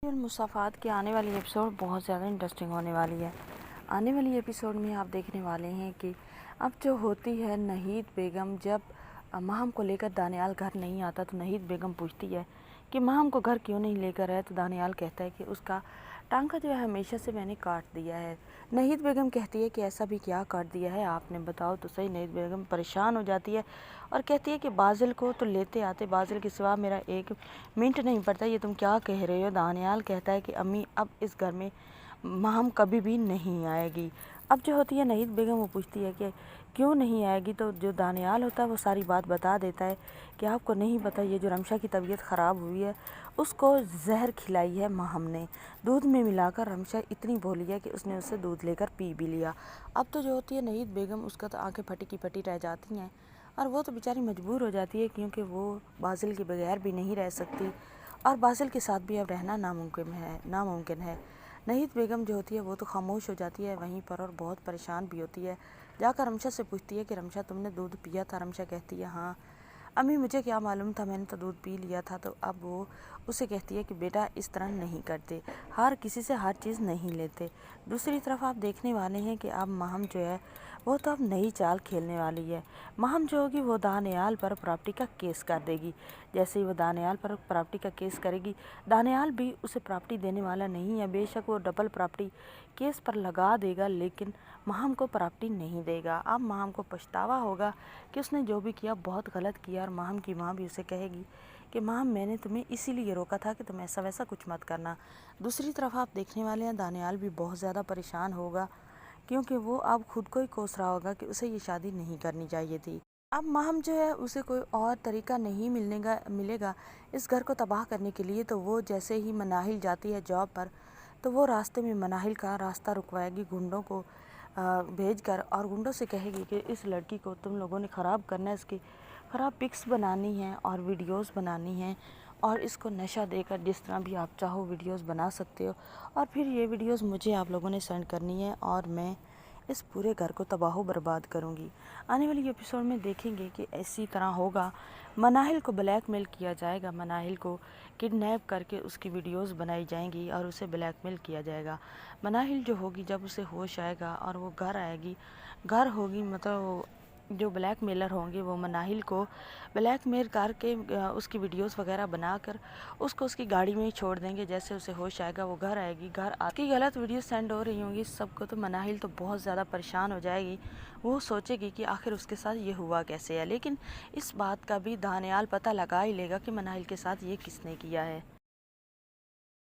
المصافات کی آنے والی ایپیسوڈ بہت زیادہ انٹرسٹنگ ہونے والی ہے۔ آنے والی ایپیسوڈ میں آپ دیکھنے والے ہیں کہ اب جو ہوتی ہے نہید بیگم، جب ماہم کو لے کر دانیال گھر نہیں آتا تو نہید بیگم پوچھتی ہے کہ ماہم کو گھر کیوں نہیں لے کر آئے، تو دانیال کہتا ہے کہ اس کا ٹانکا جو ہے ہمیشہ سے میں نے کاٹ دیا ہے۔ نہید بیگم کہتی ہے کہ ایسا بھی کیا کاٹ دیا ہے آپ نے، بتاؤ تو صحیح۔ نہید بیگم پریشان ہو جاتی ہے اور کہتی ہے کہ بازل کو تو لیتے آتے، بازل کے سوا میرا ایک منٹ نہیں پڑتا، یہ تم کیا کہہ رہے ہو۔ دانیال کہتا ہے کہ امی اب اس گھر میں ماہم کبھی بھی نہیں آئے گی۔ اب جو ہوتی ہے نہید بیگم وہ پوچھتی ہے کہ کیوں نہیں آئے گی، تو جو دانیال ہوتا ہے وہ ساری بات بتا دیتا ہے کہ آپ کو نہیں پتہ، یہ جو رمشا کی طبیعت خراب ہوئی ہے اس کو زہر کھلائی ہے ماہم نے، دودھ میں ملا کر۔ رمشا اتنی بھولی ہے کہ اس نے اسے دودھ لے کر پی بھی لیا۔ اب تو جو ہوتی ہے نہید بیگم، اس کا تو آنکھیں پھٹی کی پھٹی رہ جاتی ہیں اور وہ تو بیچاری مجبور ہو جاتی ہے، کیونکہ وہ بازل کے بغیر بھی نہیں رہ سکتی اور بازل کے ساتھ بھی اب رہنا ناممکن ہے۔ نہید بیگم جو ہوتی ہے وہ تو خاموش ہو جاتی ہے وہیں پر اور بہت پریشان بھی ہوتی ہے۔ جا کر رمشا سے پوچھتی ہے کہ رمشا تم نے دودھ پیا تھا؟ رمشا کہتی ہے ہاں امی، مجھے کیا معلوم تھا، میں نے تو دودھ پی لیا تھا۔ تو اب وہ اسے کہتی ہے کہ بیٹا اس طرح نہیں کرتے، ہر کسی سے ہر چیز نہیں لیتے۔ دوسری طرف آپ دیکھنے والے ہیں کہ اب ماہم جو ہے وہ تو اب نئی چال کھیلنے والی ہے۔ ماہم جو ہوگی وہ دانیال پر پراپرٹی کا کیس کر دے گی۔ جیسے ہی وہ دانیال پر پراپرٹی کا کیس کرے گی، دانیال بھی اسے پراپرٹی دینے والا نہیں ہے، بے شک وہ ڈبل پراپرٹی کیس پر لگا دے گا لیکن ماہم کو پراپرٹی نہیں دے گا۔ اب ماہم کو پچھتاوا ہوگا کہ اس نے جو بھی کیا بہت غلط کیا، اور ماہم کی ماں بھی اسے کہے گی کہ ماہم میں نے تمہیں اسی لیے روکا تھا کہ تم ایسا ویسا کچھ مت کرنا۔ دوسری طرف آپ دیکھنے والے ہیں دانیال بھی بہت زیادہ پریشان ہوگا، کیونکہ وہ اب خود کو ہی کوس رہا ہوگا کہ اسے یہ شادی نہیں کرنی چاہیے تھی۔ اب ماہم جو ہے اسے کوئی اور طریقہ نہیں ملے گا اس گھر کو تباہ کرنے کے لیے، تو وہ جیسے ہی مناہل جاتی ہے جاب پر تو وہ راستے میں مناہل کا راستہ رکوائے گی گنڈوں کو بھیج کر، اور گنڈوں سے کہے گی کہ اس لڑکی کو تم لوگوں نے خراب کرنا ہے، اس کی خراب پکس بنانی ہیں اور ویڈیوز بنانی ہیں، اور اس کو نشہ دے کر جس طرح بھی آپ چاہو ویڈیوز بنا سکتے ہو، اور پھر یہ ویڈیوز مجھے آپ لوگوں نے سینڈ کرنی ہے اور میں اس پورے گھر کو تباہ و برباد کروں گی۔ آنے والی ایپیسوڈ میں دیکھیں گے کہ اسی طرح ہوگا، مناہل کو بلیک میل کیا جائے گا، مناہل کو کڈنیپ کر کے اس کی ویڈیوز بنائی جائیں گی اور اسے بلیک میل کیا جائے گا۔ مناہل جو ہوگی جب اسے ہوش آئے گا اور وہ گھر آئے گی، گھر ہوگی مطلب جو بلیک میلر ہوں گے وہ مناہل کو بلیک میل کر کے اس کی ویڈیوز وغیرہ بنا کر اس کو اس کی گاڑی میں ہی چھوڑ دیں گے۔ جیسے اسے ہوش آئے گا وہ گھر آئے گی، گھر آ کی غلط ویڈیوز سینڈ ہو رہی ہوں گی سب کو، تو مناہل تو بہت زیادہ پریشان ہو جائے گی۔ وہ سوچے گی کہ آخر اس کے ساتھ یہ ہوا کیسے ہے، لیکن اس بات کا بھی دانیال پتہ لگا ہی لے گا کہ مناہل کے ساتھ یہ کس نے کیا ہے۔